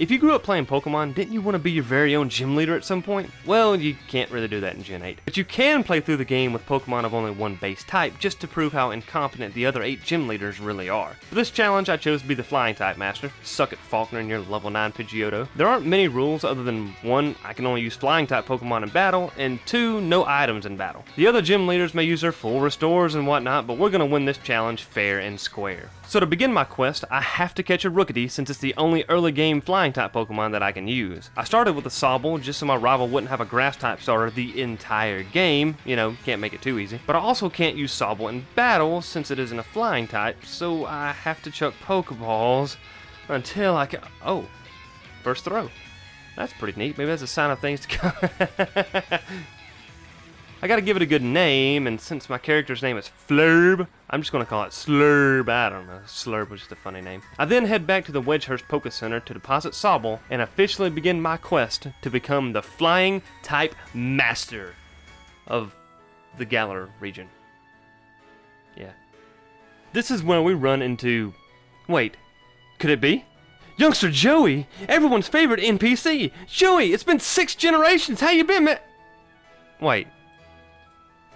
If you grew up playing Pokemon, didn't you want to be your very own gym leader at some point? Well, you can't really do that in Gen 8. But you can play through the game with Pokemon of only one base type, just to prove how incompetent the other 8 gym leaders really are. For this challenge, I chose to be the Flying type master. Suck at Faulkner and your level 9 Pidgeotto. There aren't many rules other than 1, I can only use Flying type Pokemon in battle, and 2, no items in battle. The other gym leaders may use their full restores and whatnot, but we're going to win this challenge fair and square. So to begin my quest, I have to catch a Rookity since it's the only early game Flying type Pokemon that I can use. I started with a Sobble just so my rival wouldn't have a Grass type starter the entire game, you know, can't make it too easy. But I also can't use Sobble in battle since it isn't a Flying type, so I have to chuck Pokeballs until I can... Oh, first throw. That's pretty neat, maybe that's a sign of things to come. I gotta give it a good name, and since my character's name is Flurb, I'm just gonna call it Slurb. I don't know, Slurb was just a funny name. I then head back to the Wedgehurst Poké Center to deposit Sobble and officially begin my quest to become the Flying type master of the Galar region. Yeah. This is where we run into... Wait, could it be? Youngster Joey, everyone's favorite NPC. Joey, it's been 6 generations. How you been, man? Wait.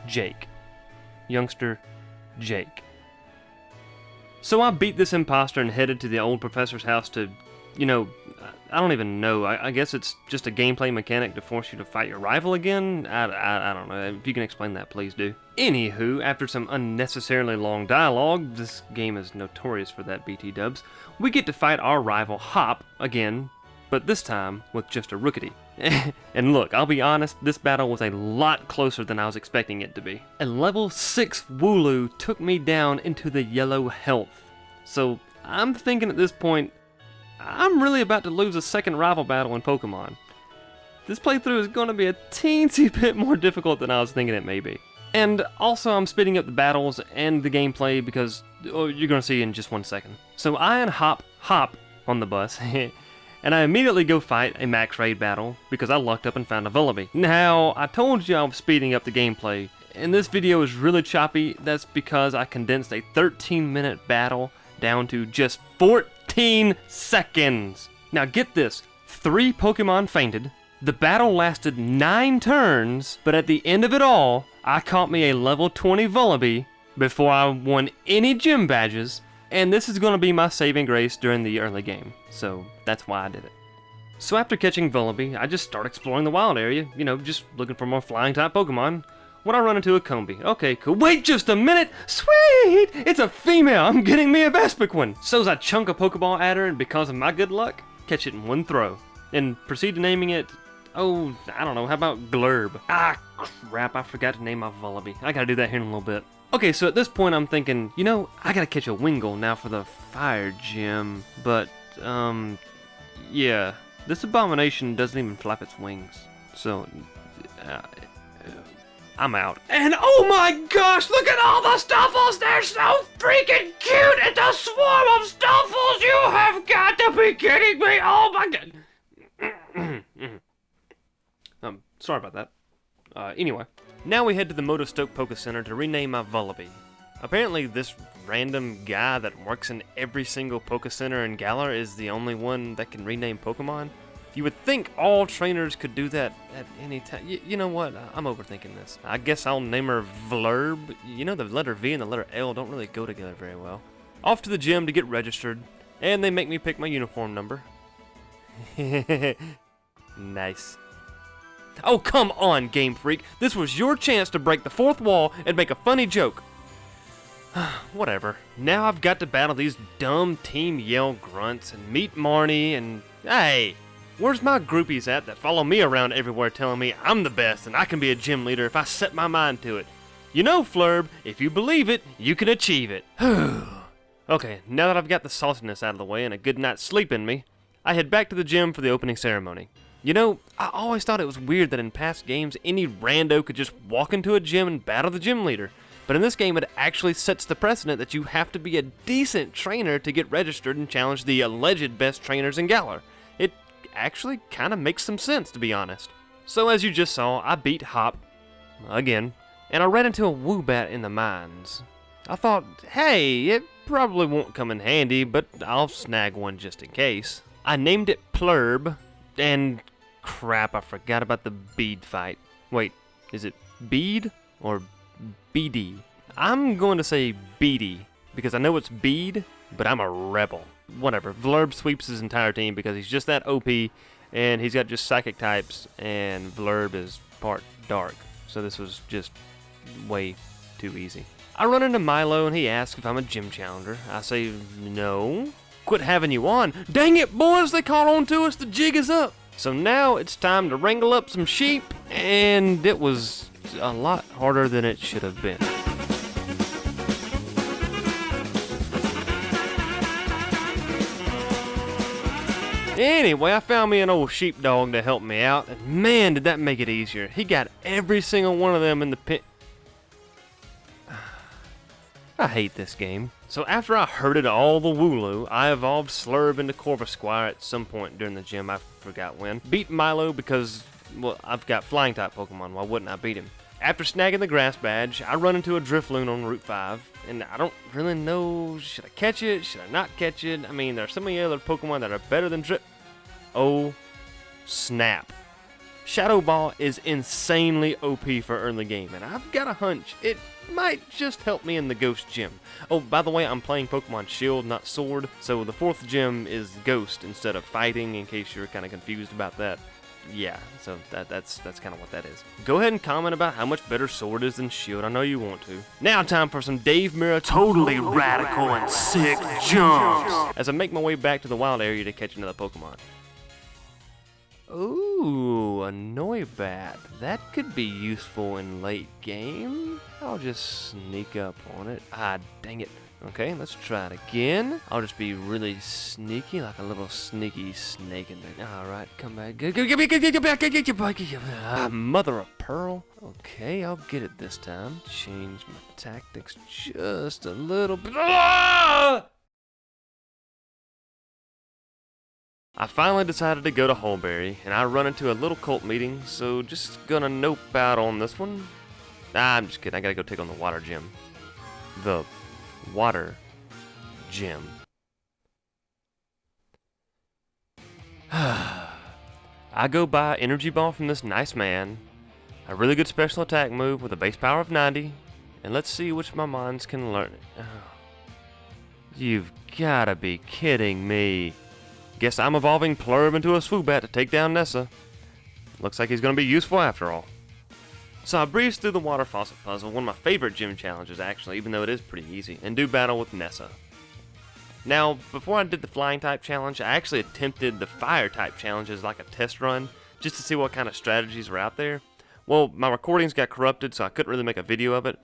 Jake. Youngster Jake. So I beat this imposter and headed to the old professor's house to, you know, I don't even know. I guess it's just a gameplay mechanic to force you to fight your rival again? I don't know. If you can explain that, please do. Anywho, after some unnecessarily long dialogue, this game is notorious for that, BT dubs, we get to fight our rival Hop again, but this time with just a Rookity. And look, I'll be honest, this battle was a lot closer than I was expecting it to be. A level 6 Wooloo took me down into the yellow health. So I'm thinking at this point, I'm really about to lose a second rival battle in Pokemon. This playthrough is going to be a teensy bit more difficult than I was thinking it may be. And also I'm speeding up the battles and the gameplay because you're going to see in just one second. So I and Hop on the bus. And I immediately go fight a max raid battle because I lucked up and found a Vullaby. Now, I told you I was speeding up the gameplay, and this video is really choppy. That's because I condensed a 13-minute battle down to just 14 seconds. Now get this, 3 Pokemon fainted, the battle lasted 9 turns, but at the end of it all, I caught me a level 20 Vullaby before I won any gym badges, and this is going to be my saving grace during the early game, so that's why I did it. So after catching Vullaby, I just start exploring the wild area, you know, just looking for more flying type Pokemon, when I run into a Combee. Okay, cool. Wait just a minute! Sweet! It's a female! I'm getting me a Vespiquen! So as I chunk a Pokeball at her, and because of my good luck, catch it in one throw, and proceed to naming it, oh, I don't know, how about Glurb? Ah, crap, I forgot to name my Vullaby. I gotta do that here in a little bit. Okay, so at this point I'm thinking, you know, I gotta catch a Wingull now for the fire gym, but, yeah, this abomination doesn't even flap its wings, so, I'm out. And oh my gosh, look at all the Stuffles, they're so freaking cute, it's a swarm of Stuffles, you have got to be kidding me, oh my god. Sorry about that. Anyway. Now we head to the Motostoke Poké Center to rename my Vullaby. Apparently this random guy that works in every single Poké Center in Galar is the only one that can rename Pokemon. You would think all trainers could do that at any time. You know what? I'm overthinking this. I guess I'll name her Vlurb. You know the letter V and the letter L don't really go together very well. Off to the gym to get registered, and they make me pick my uniform number. Nice. Oh, come on, Game Freak. This was your chance to break the 4th wall and make a funny joke. Whatever. Now I've got to battle these dumb Team Yell grunts and meet Marnie and... Hey! Where's my groupies at that follow me around everywhere telling me I'm the best and I can be a gym leader if I set my mind to it? You know, Flurb, if you believe it, you can achieve it. Okay, now that I've got the saltiness out of the way and a good night's sleep in me, I head back to the gym for the opening ceremony. You know, I always thought it was weird that in past games, any rando could just walk into a gym and battle the gym leader. But in this game, it actually sets the precedent that you have to be a decent trainer to get registered and challenge the alleged best trainers in Galar. It actually kind of makes some sense, to be honest. So as you just saw, I beat Hop, again, and I ran into a Woobat in the mines. I thought, hey, it probably won't come in handy, but I'll snag one just in case. I named it Plurb, and crap, I forgot about the bead fight. Wait, is it bead or BD? I'm going to say beady, because I know it's bead, but I'm a rebel. Whatever, Vlerb sweeps his entire team because he's just that OP, and he's got just psychic types, and Vlerb is part dark. So this was just way too easy. I run into Milo, and he asks if I'm a gym challenger. I say, no. Quit having you on. Dang it, boys, they caught on to us, the jig is up. So now it's time to wrangle up some sheep, and it was a lot harder than it should have been. Anyway, I found me an old sheepdog to help me out, and man, did that make it easier. He got every single one of them in the pit. I hate this game. So after I herded all the Wooloo, I evolved Slurb into Korver Squire at some point during the gym, I forgot when. Beat Milo because, well, I've got flying type Pokemon, why wouldn't I beat him? After snagging the grass badge, I run into a Drifloon on Route 5, and I don't really know, should I catch it, should I not catch it? I mean, there are so many other Pokemon that are better than Oh, snap. Shadow Ball is insanely OP for early game, and I've got a hunch it might just help me in the Ghost Gym. Oh, by the way, I'm playing Pokemon Shield, not Sword, so the 4th gym is Ghost instead of Fighting, in case you're kind of confused about that. Yeah, so that's kind of what that is. Go ahead and comment about how much better Sword is than Shield. I know you want to. Now time for some Dave Mirra totally radical and sick jumps as I make my way back to the wild area to catch another Pokemon. Ooh, a Noibat. That could be useful in late game. I'll just sneak up on it. Ah, dang it. Okay, let's try it again. I'll just be really sneaky, like a little sneaky snake in there. Alright, come back. Get back. Mother of pearl. Okay, I'll get it this time. Change my tactics just a little bit. Ah! I finally decided to go to Hulberry, and I run into a little cult meeting, so just gonna nope out on this one. Nah, I'm just kidding. I gotta go take on the water gym. The water gym. I go buy Energy Ball from this nice man, a really good special attack move with a base power of 90, and let's see which of my mons can learn it. You've gotta be kidding me. Guess I'm evolving Plurb into a Swoobat to take down Nessa. Looks like he's going to be useful after all. So I breeze through the Water Faucet puzzle, one of my favorite gym challenges actually, even though it is pretty easy, and do battle with Nessa. Now, before I did the Flying type challenge, I actually attempted the Fire type challenge as like a test run, just to see what kind of strategies were out there. Well, my recordings got corrupted, so I couldn't really make a video of it,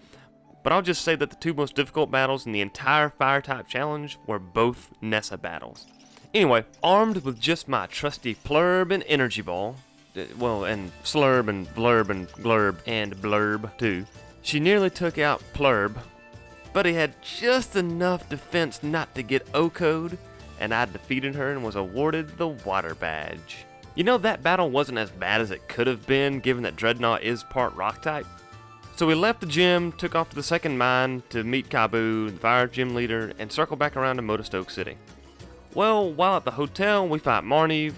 but I'll just say that the 2 most difficult battles in the entire Fire type challenge were both Nessa battles. Anyway, armed with just my trusty Plurb and Energy Ball, well, and Slurb and Vlerb and Glurb and Blurb too, she nearly took out Plurb, but he had just enough defense not to get O-code, and I defeated her and was awarded the Water Badge. You know, that battle wasn't as bad as it could have been, given that Dreadnought is part Rock type. So we left the gym, took off to the second mine to meet Kabu, the fire gym leader, and circle back around to Motostoke City. Well, while at the hotel, we fight Marnie,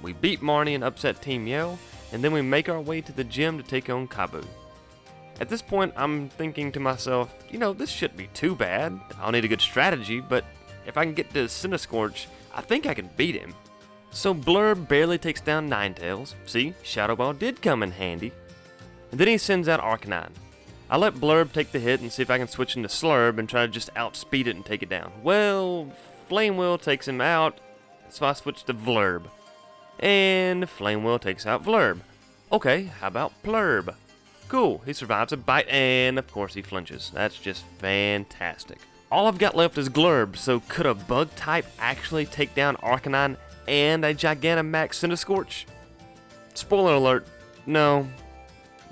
we beat Marnie and upset Team Yell, and then we make our way to the gym to take on Kabu. At this point, I'm thinking to myself, you know, this shouldn't be too bad. I'll need a good strategy, but if I can get to Cinescorch, I think I can beat him. So Blurb barely takes down Ninetales. See, Shadow Ball did come in handy. And then he sends out Arcanine. I let Blurb take the hit and see if I can switch into Slurb and try to just outspeed it and take it down. Well, Flame Wheel takes him out, so I switch to Vlerb. And Flame Wheel takes out Vlerb. Okay, how about Plurb? Cool, he survives a bite, and of course he flinches. That's just fantastic. All I've got left is Glurb, so could a bug type actually take down Arcanine and a Gigantamax Cinescorch? Spoiler alert, no,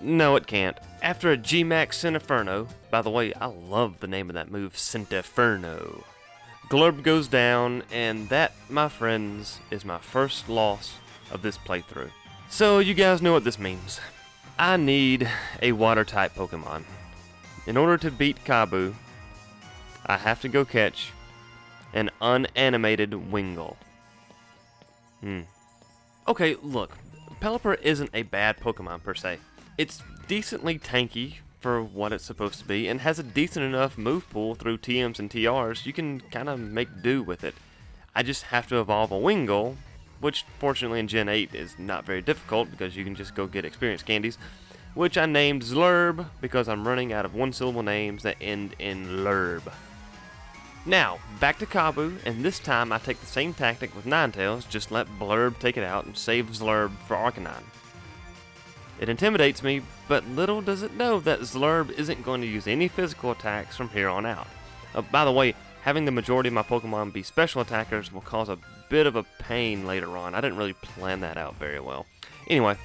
it can't. After a G-Max Cineferno, by the way, I love the name of that move, Cineferno. Glurb goes down, and that, my friends, is my first loss of this playthrough. So you guys know what this means. I need a water-type Pokemon. In order to beat Kabu, I have to go catch an unanimated Wingull. Okay, look, Pelipper isn't a bad Pokemon per se. It's decently tanky for what it's supposed to be, and has a decent enough move pool through TMs and TRs. You can kind of make do with it. I just have to evolve a Wingull, which fortunately in Gen 8 is not very difficult because you can just go get experience candies, which I named Zlurb because I'm running out of one-syllable names that end in Lurb. Now, back to Kabu, and this time I take the same tactic with Ninetales, just let Blurb take it out and save Zlurb for Arcanine. It intimidates me, but little does it know that Zlurb isn't going to use any physical attacks from here on out. By the way, having the majority of my Pokemon be special attackers will cause a bit of a pain later on. I didn't really plan that out very well. Anyway,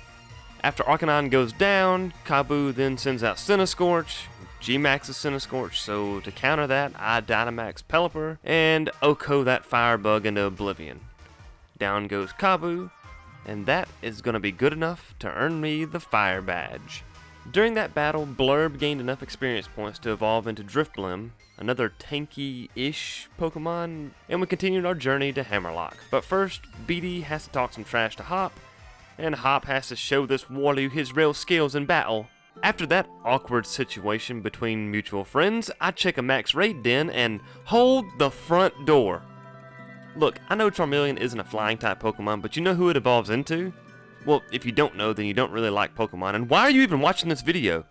after Arcanine goes down, Kabu then sends out Cinescorch. G-Max's Cinescorch, so to counter that, I Dynamax Pelipper and Oko that Firebug into oblivion. Down goes Kabu, and that is going to be good enough to earn me the Fire Badge. During that battle, Blurb gained enough experience points to evolve into Drifblim, another tanky-ish Pokemon, and we continued our journey to Hammerlock. But first, Beatty has to talk some trash to Hop, and Hop has to show this Warloo his real skills in battle. After that awkward situation between mutual friends, I check a max raid den and hold the front door. Look, I know Charmeleon isn't a flying type Pokemon, but you know who it evolves into? Well, if you don't know, then you don't really like Pokemon, and why are you even watching this video?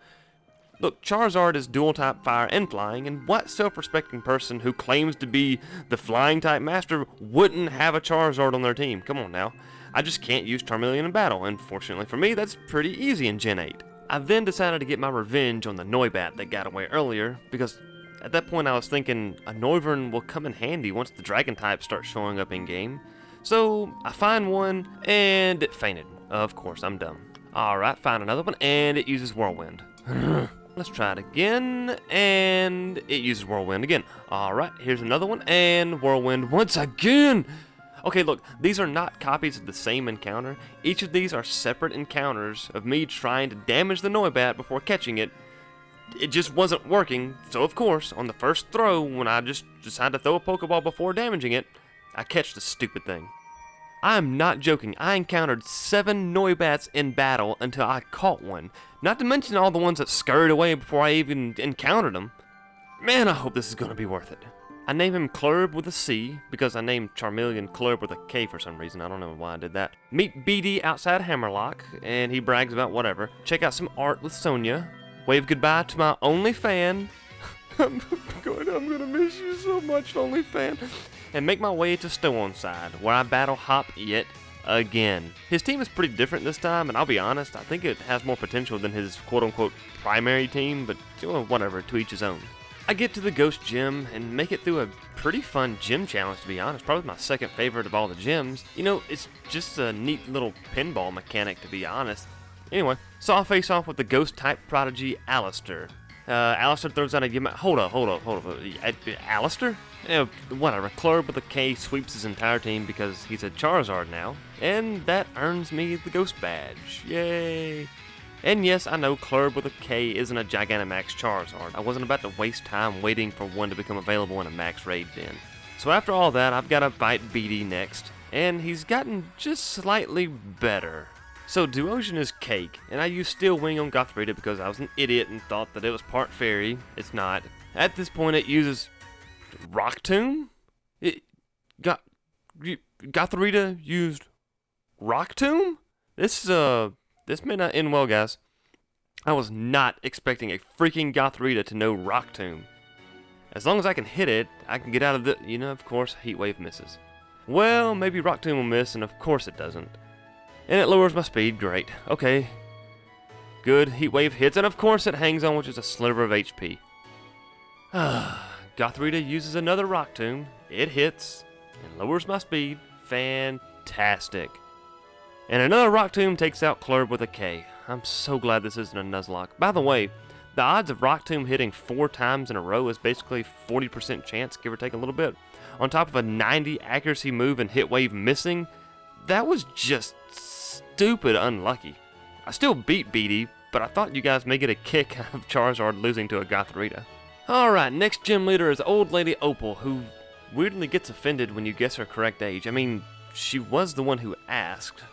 Look, Charizard is dual type fire and flying, and what self-respecting person who claims to be the flying type master wouldn't have a Charizard on their team? Come on now. I just can't use Charmeleon in battle, and fortunately for me, that's pretty easy in Gen 8. I then decided to get my revenge on the Noibat that got away earlier, because at that point I was thinking a Noivern will come in handy once the Dragon type starts showing up in game. So I find one, and it fainted. Of course, I'm dumb. Alright, find another one, and it uses Whirlwind. Let's try it again, and it uses Whirlwind again. Alright, here's another one, and Whirlwind once again! Okay, look, these are not copies of the same encounter. Each of these are separate encounters of me trying to damage the Noibat before catching it. It just wasn't working, so of course, on the first throw, when I just decided to throw a Pokeball before damaging it, I catch the stupid thing. I'm not joking, I encountered 7 Noibats in battle until I caught one, not to mention all the ones that scurried away before I even encountered them. Man, I hope this is going to be worth it. I name him Klurb with a C, because I named Charmeleon Klurb with a K for some reason. I don't know why I did that. Meet BD outside Hammerlock, and he brags about whatever. Check out some art with Sonia. Wave goodbye to my only fan. I'm gonna miss you so much, only fan. And make my way to Stowonside, where I battle Hop yet again. His team is pretty different this time, and I'll be honest, I think it has more potential than his quote-unquote primary team, but whatever, to each his own. I get to the Ghost Gym and make it through a pretty fun gym challenge, to be honest. Probably my second favorite of all the gyms. You know, it's just a neat little pinball mechanic, to be honest. Anyway, so I'll face off with the Ghost-type prodigy, Alistair. Alistair throws out a gimmick. Hold up. Alistair? Whatever. Klurb with a K sweeps his entire team because he's a Charizard now. And that earns me the Ghost Badge. Yay! And yes, I know Klurb with a K isn't a Gigantamax Charizard. I wasn't about to waste time waiting for one to become available in a max raid den. So after all that, I've got to fight BD next, and he's gotten just slightly better. So Duosion is cake, and I used Steel Wing on Gothrita because I was an idiot and thought that it was part fairy. It's not. At this point, it uses Rock Tomb? Gothrita used Rock Tomb? This may not end well, guys. I was not expecting a freaking Gothrita to know Rock Tomb. As long as I can hit it, I can get out of the... of course, Heat Wave misses. Well, maybe Rock Tomb will miss, and of course it doesn't. And it lowers my speed, great. Okay. Good, Heat Wave hits, and of course it hangs on, which is a sliver of HP. Gothrita uses another Rock Tomb. It hits, and lowers my speed. Fantastic. And another Rock Tomb takes out Klurb with a K. I'm so glad this isn't a Nuzlocke. By the way, the odds of Rock Tomb hitting 4 times in a row is basically 40% chance, give or take a little bit. On top of a 90 accuracy move and Hit Wave missing, that was just stupid unlucky. I still beat BD, but I thought you guys may get a kick out of Charizard losing to a Gothrita. Alright, next gym leader is Old Lady Opal, who weirdly gets offended when you guess her correct age. I mean, she was the one who asked.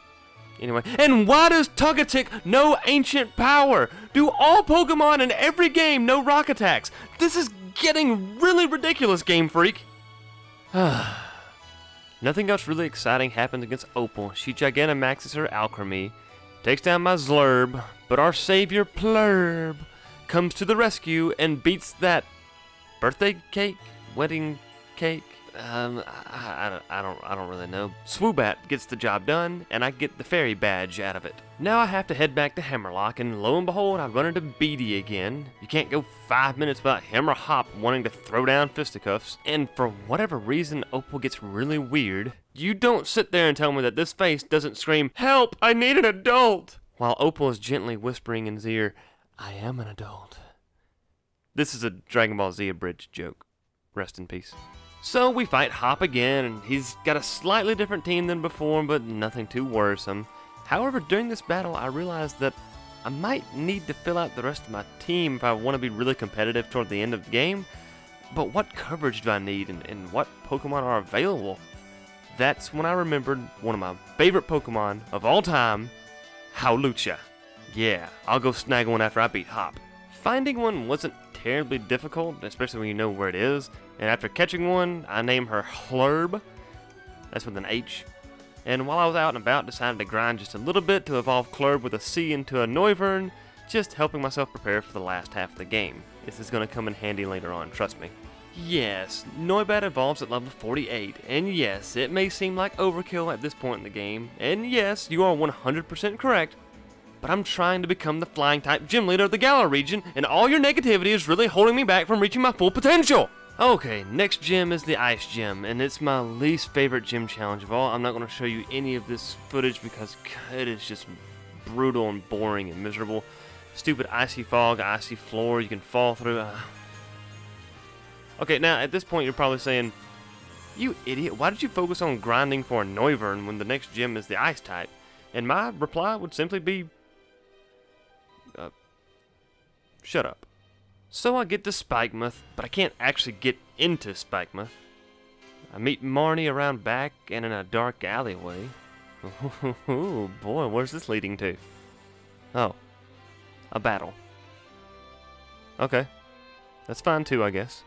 Anyway, and why does Togetic know ancient power? Do all Pokemon in every game know rock attacks? This is getting really ridiculous, Game Freak. Nothing else really exciting happens against Opal. She Gigantamaxes her Alchemy, takes down my Slurb, but our savior Plurb comes to the rescue and beats that birthday cake, wedding cake. I don't really know. Swoobat gets the job done, and I get the fairy badge out of it. Now I have to head back to Hammerlock, and lo and behold, I run into Beatty again. You can't go 5 minutes without him or Hop wanting to throw down fisticuffs, and for whatever reason, Opal gets really weird. You don't sit there and tell me that this face doesn't scream, "Help, I need an adult!" while Opal is gently whispering in his ear, "I am an adult." This is a Dragon Ball Z abridged joke. Rest in peace. So we fight Hop again, and he's got a slightly different team than before, but nothing too worrisome. However, during this battle, I realized that I might need to fill out the rest of my team if I want to be really competitive toward the end of the game. But what coverage do I need, and what Pokemon are available? That's when I remembered one of my favorite Pokemon of all time, Hawlucha. Yeah, I'll go snag one after I beat Hop. Finding one wasn't terribly difficult, especially when you know where it is, and after catching one, I named her Hlurb. That's with an H. And while I was out and about, decided to grind just a little bit to evolve Klurb with a C into a Noivern, just helping myself prepare for the last half of the game. This is going to come in handy later on, trust me. Yes, Noibat evolves at level 48, and yes, it may seem like overkill at this point in the game, and yes, you are 100% correct, but I'm trying to become the Flying-type gym leader of the Galar region, and all your negativity is really holding me back from reaching my full potential! Okay, next gym is the Ice Gym, and it's my least favorite gym challenge of all. I'm not going to show you any of this footage because it is just brutal and boring and miserable. Stupid icy fog, icy floor you can fall through. Okay, now at this point you're probably saying, "You idiot, why did you focus on grinding for a Noivern when the next gym is the Ice type?" And my reply would simply be, shut up. So I get to Spikemuth, but I can't actually get into Spikemuth. I meet Marnie around back and in a dark alleyway. Oh boy, where's this leading to? Oh, a battle. Okay, that's fine too, I guess.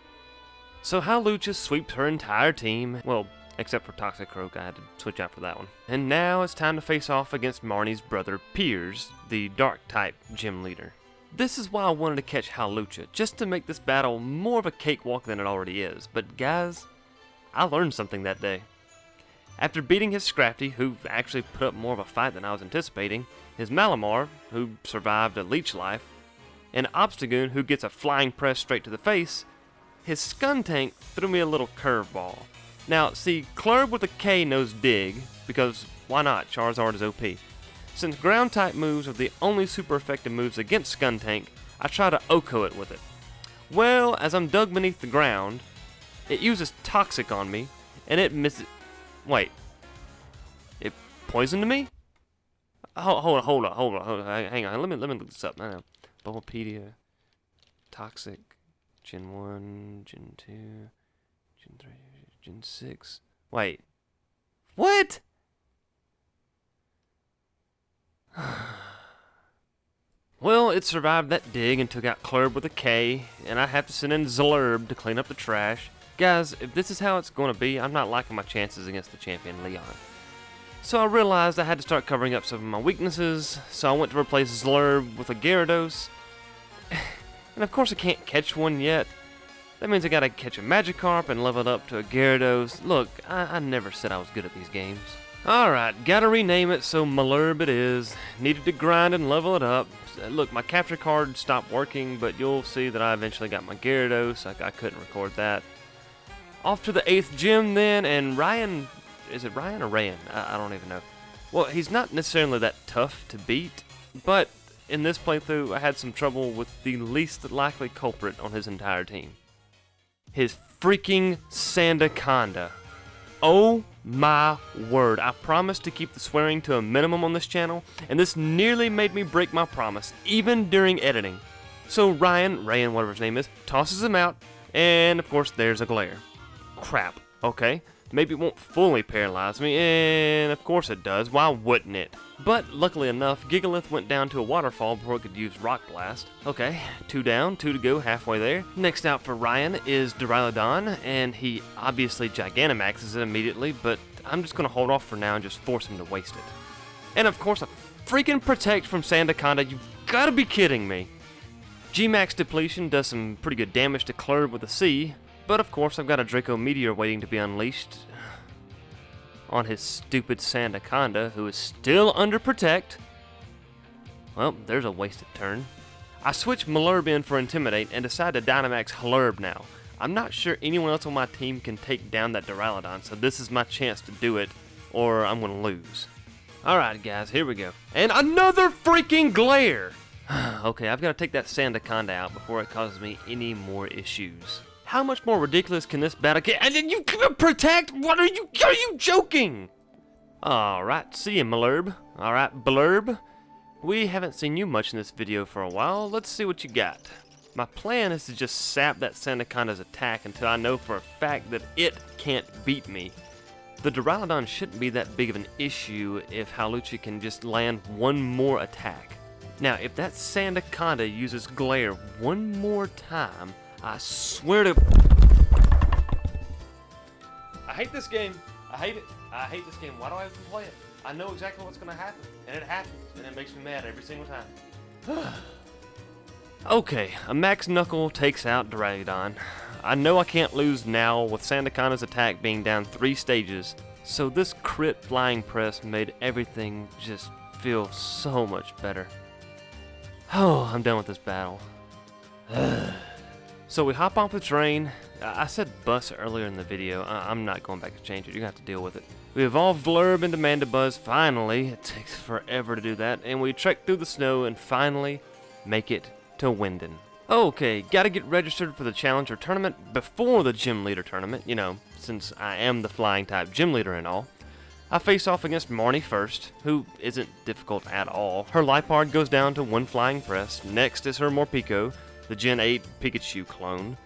So Hawlucha sweeps her entire team, well, except for Toxicroak, I had to switch out for that one. And now it's time to face off against Marnie's brother Piers, the Dark-type gym leader. This is why I wanted to catch Hawlucha, just to make this battle more of a cakewalk than it already is. But guys, I learned something that day. After beating his Scrafty, who actually put up more of a fight than I was anticipating, his Malamar, who survived a leech life, and Obstagoon, who gets a flying press straight to the face, his Skuntank threw me a little curveball. Now, see, Klurb with a K knows Dig, because why not? Charizard is OP. Since ground-type moves are the only super effective moves against Skuntank, I try to OHKO it with it. Well, as I'm dug beneath the ground, it uses Toxic on me, and it misses... Wait. It poisoned me? Hold on. Hang on. Let me look this up. Bulbapedia. Toxic. Gen 1, Gen 2, Gen 3, Gen 6. Wait. What? Well, it survived that dig and took out Klurb with a K, and I have to send in Zlurb to clean up the trash. Guys, if this is how it's going to be, I'm not liking my chances against the champion Leon. So I realized I had to start covering up some of my weaknesses, so I went to replace Zlurb with a Gyarados. And of course I can't catch one yet. That means I gotta catch a Magikarp and level it up to a Gyarados. Look, I never said I was good at these games. Alright, gotta rename it, so Malurb it is. Needed to grind and level it up. Look, my capture card stopped working, but you'll see that I eventually got my Gyarados. I couldn't record that. Off to the 8th gym then, and Ryan... Is it Ryan or Rayan? I don't even know. Well, he's not necessarily that tough to beat, but in this playthrough I had some trouble with the least likely culprit on his entire team. His freaking Sandaconda. Oh my word, I promised to keep the swearing to a minimum on this channel, and this nearly made me break my promise, even during editing. So Rayan, whatever his name is, tosses him out, and of course there's a glare. Crap, okay. maybe it won't fully paralyze me, and of course it does, why wouldn't it? But luckily enough, Gigalith went down to a waterfall before it could use Rock Blast. Okay, 2 down, 2 to go, halfway there. Next out for Ryan is Duraludon, and he obviously Gigantamaxes it immediately, but I'm just going to hold off for now and just force him to waste it. And of course, a freaking Protect from Sandaconda, you gotta be kidding me. G-Max Depletion does some pretty good damage to Klurb with a C, but of course I've got a Draco Meteor waiting to be unleashed on his stupid Sandaconda, who is still under Protect. Well, there's a wasted turn. I switch Malurb in for Intimidate and decide to Dynamax Halurb now. I'm not sure anyone else on my team can take down that Duraludon, so this is my chance to do it, or I'm going to lose. Alright guys, here we go. And another freaking Glare! Okay, I've got to take that Sandaconda out before it causes me any more issues. How much more ridiculous can this battle get? And then you Protect? What are you joking? Alright, see you, Malurb. Alright, Blurb. We haven't seen you much in this video for a while. Let's see what you got. My plan is to just sap that Sandaconda's attack until I know for a fact that it can't beat me. The Duraludon shouldn't be that big of an issue if Hawlucha can just land one more attack. Now, if that Sandaconda uses Glare one more time, I swear to... I hate this game. I hate it. I hate this game. Why do I even play it? I know exactly what's going to happen, and it happens, and it makes me mad every single time. Okay, a Max Knuckle takes out Duraludon. I know I can't lose now with Sandaconda's attack being down 3 stages, so this crit Flying Press made everything just feel so much better. Oh, I'm done with this battle. So we hop off the train. I said bus earlier in the video. I'm not going back to change it. You're going to have to deal with it. We evolve Blurb into Mandibuzz, finally. It takes forever to do that. And we trek through the snow and finally make it to Winden. Okay, gotta get registered for the Challenger Tournament before the Gym Leader Tournament, you know, since I am the Flying type Gym Leader and all. I face off against Marnie first, who isn't difficult at all. Her Liepard goes down to 1 Flying Press. Next is her Morpeko, the Gen 8 Pikachu clone.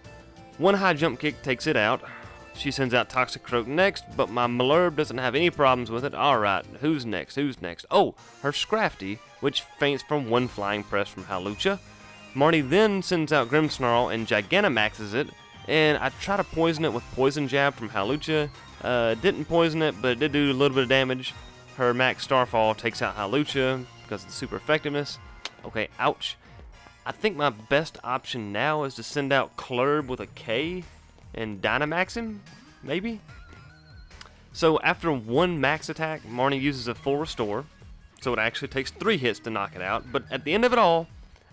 1 High Jump Kick takes it out. She sends out Toxicroak next, but my Malurb doesn't have any problems with it. Alright, who's next? Oh, her Scrafty, which faints from 1 Flying Press from Hawlucha. Marnie then sends out Grimmsnarl and Gigantamaxes it, and I try to poison it with Poison Jab from Hawlucha. Didn't poison it, but it did do a little bit of damage. Her Max Starfall takes out Hawlucha because of the super effectiveness. Okay, ouch. I think my best option now is to send out Klurb with a K and Dynamax him, maybe? So after 1 max attack, Marnie uses a full restore, so it actually takes 3 hits to knock it out, but at the end of it all,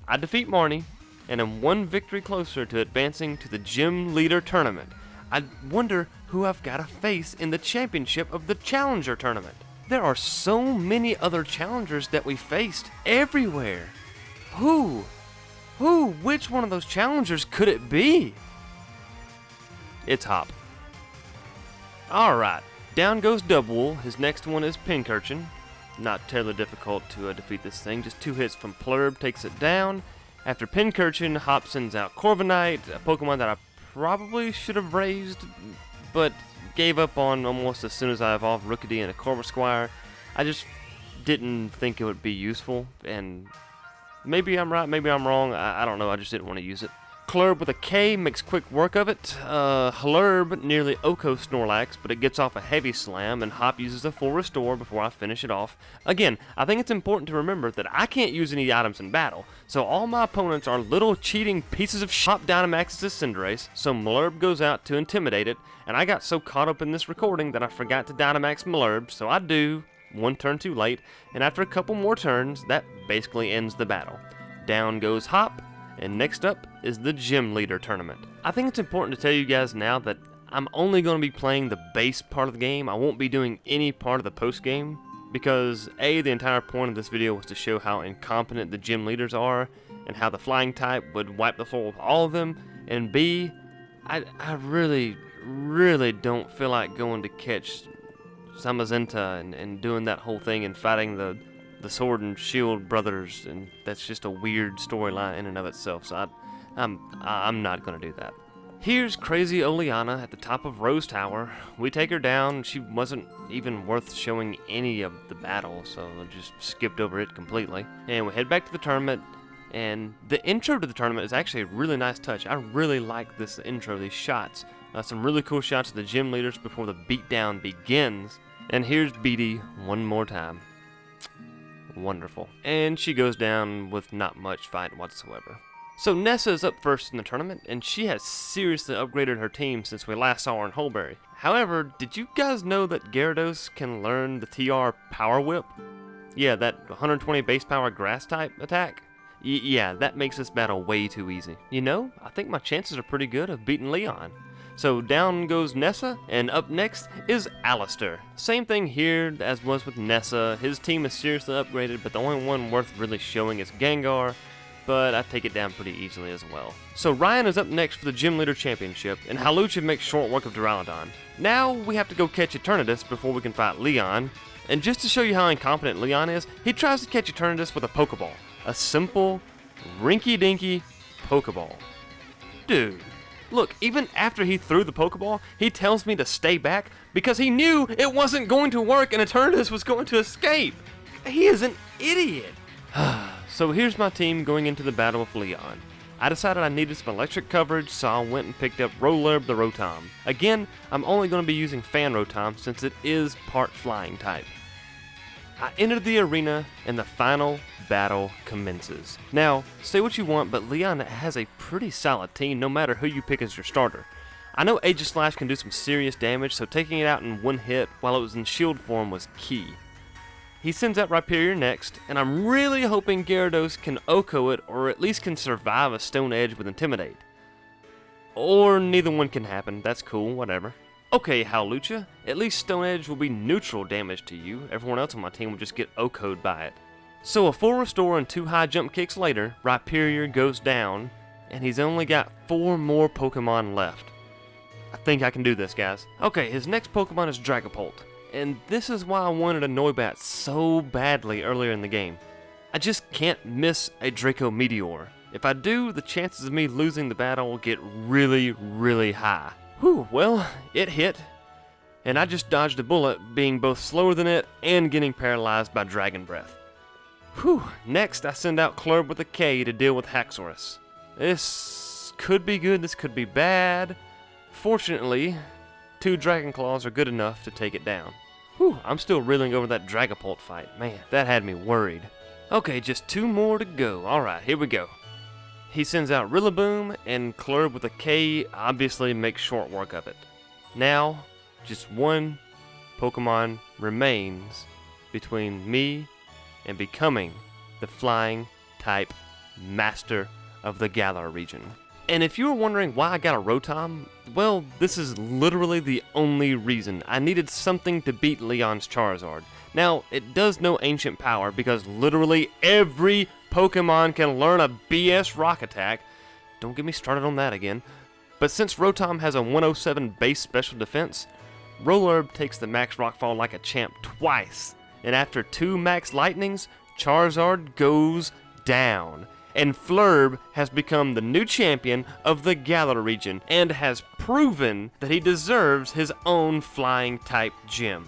I defeat Marnie, and am 1 victory closer to advancing to the Gym Leader Tournament. I wonder who I've got to face in the championship of the Challenger Tournament. There are so many other challengers that we faced everywhere. Who? Which one of those challengers could it be? It's Hop. Alright, down goes Dubwool. His next one is Pinkerton. Not terribly difficult to defeat this thing. Just 2 hits from Plurb takes it down. After Pinkerton, Hop sends out Korver Knight, a Pokemon that I probably should have raised, but gave up on almost as soon as I evolved Rookidee and a Corvisquire. I just didn't think it would be useful, and maybe I'm right, maybe I'm wrong. I don't know, I just didn't want to use it. Klurb with a K makes quick work of it. Halurb nearly Oko Snorlax, but it gets off a heavy slam, and Hop uses a full restore before I finish it off. Again, I think it's important to remember that I can't use any items in battle, so all my opponents are little cheating pieces of shit. Hop Dynamaxes Cinderace, so Malurb goes out to intimidate it, and I got so caught up in this recording that I forgot to Dynamax Malurb, so I do, 1 turn too late, and after a couple more turns, that basically ends the battle. Down goes Hop. And next up is the Gym Leader Tournament. I think it's important to tell you guys now that I'm only going to be playing the base part of the game. I won't be doing any part of the post game because A, the entire point of this video was to show how incompetent the gym leaders are and how the flying type would wipe the floor with all of them, and B, I really don't feel like going to catch Zamazenta and doing that whole thing and fighting the Sword and Shield brothers, and that's just a weird storyline in and of itself, so I'm not going to do that. Here's crazy Oleana at the top of Rose Tower. We take her down. She wasn't even worth showing any of the battle, so I just skipped over it completely. And we head back to the tournament, and the intro to the tournament is actually a really nice touch. I really like this intro, these shots. Some really cool shots of the gym leaders before the beatdown begins. And here's Beatty one more time. Wonderful. And she goes down with not much fight whatsoever. So Nessa is up first in the tournament, and she has seriously upgraded her team since we last saw her in Holberry. However, did you guys know that Gyarados can learn the TR Power Whip? Yeah, that 120 base power grass type attack? Yeah, that makes this battle way too easy. You know, I think my chances are pretty good of beating Leon. So down goes Nessa, and up next is Alistair. Same thing here as was with Nessa. His team is seriously upgraded, but the only one worth really showing is Gengar, but I take it down pretty easily as well. So Ryan is up next for the Gym Leader Championship, and Hawlucha makes short work of Duraludon. Now we have to go catch Eternatus before we can fight Leon, and just to show you how incompetent Leon is, he tries to catch Eternatus with a Pokeball. A simple, rinky-dinky Pokeball. Dude, look, even after he threw the Pokeball, he tells me to stay back because he knew it wasn't going to work and Eternatus was going to escape. He is an idiot. So here's my team going into the battle with Leon. I decided I needed some electric coverage, so I went and picked up Rolurb the Rotom. Again, I'm only going to be using Fan Rotom since it is part flying type. I entered the arena and the final battle commences. Now, say what you want, but Leon has a pretty solid team no matter who you pick as your starter. I know Aegislash can do some serious damage, so taking it out in one hit while it was in shield form was key. He sends out Rhyperior next, and I'm really hoping Gyarados can OHKO it or at least can survive a Stone Edge with Intimidate. Or neither one can happen, that's cool, whatever. Okay, Hawlucha, at least Stone Edge will be neutral damage to you. Everyone else on my team will just get OHKO'd by it. So a full restore and 2 high jump kicks later, Rhyperior goes down, and he's only got 4 more Pokemon left. I think I can do this, guys. Okay, his next Pokemon is Dragapult, and this is why I wanted a Noibat so badly earlier in the game. I just can't miss a Draco Meteor. If I do, the chances of me losing the battle will get really, really high. Whew, well, it hit, and I just dodged a bullet, being both slower than it and getting paralyzed by Dragon Breath. Whew, next I send out Klurb with a K to deal with Haxorus. This could be good, this could be bad. Fortunately, 2 Dragon Claws are good enough to take it down. Whew, I'm still reeling over that Dragapult fight. Man, that had me worried. Okay, just 2 more to go. Alright, here we go. He sends out Rillaboom, and Klurb with a K obviously makes short work of it. Now, just 1 Pokemon remains between me and becoming the flying type master of the Galar region. And if you were wondering why I got a Rotom, well, this is literally the only reason. I needed something to beat Leon's Charizard. Now, it does know Ancient Power because literally every Pokemon can learn a BS Rock Attack. Don't get me started on that again. But since Rotom has a 107 base special defense, Rolurb takes the Max Rockfall like a champ twice. And after 2 Max Lightnings, Charizard goes down. And Flurb has become the new champion of the Galar region and has proven that he deserves his own flying type gym.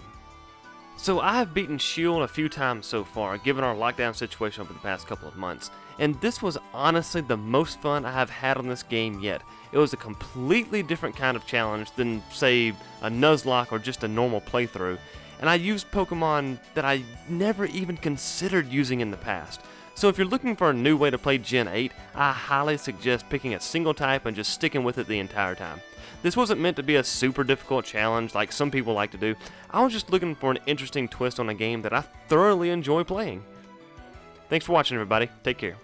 So I have beaten Shield a few times so far, given our lockdown situation over the past couple of months, and this was honestly the most fun I have had on this game yet. It was a completely different kind of challenge than, say, a Nuzlocke or just a normal playthrough, and I used Pokemon that I never even considered using in the past. So if you're looking for a new way to play Gen 8, I highly suggest picking a single type and just sticking with it the entire time. This wasn't meant to be a super difficult challenge like some people like to do. I was just looking for an interesting twist on a game that I thoroughly enjoy playing. Thanks for watching, everybody. Take care.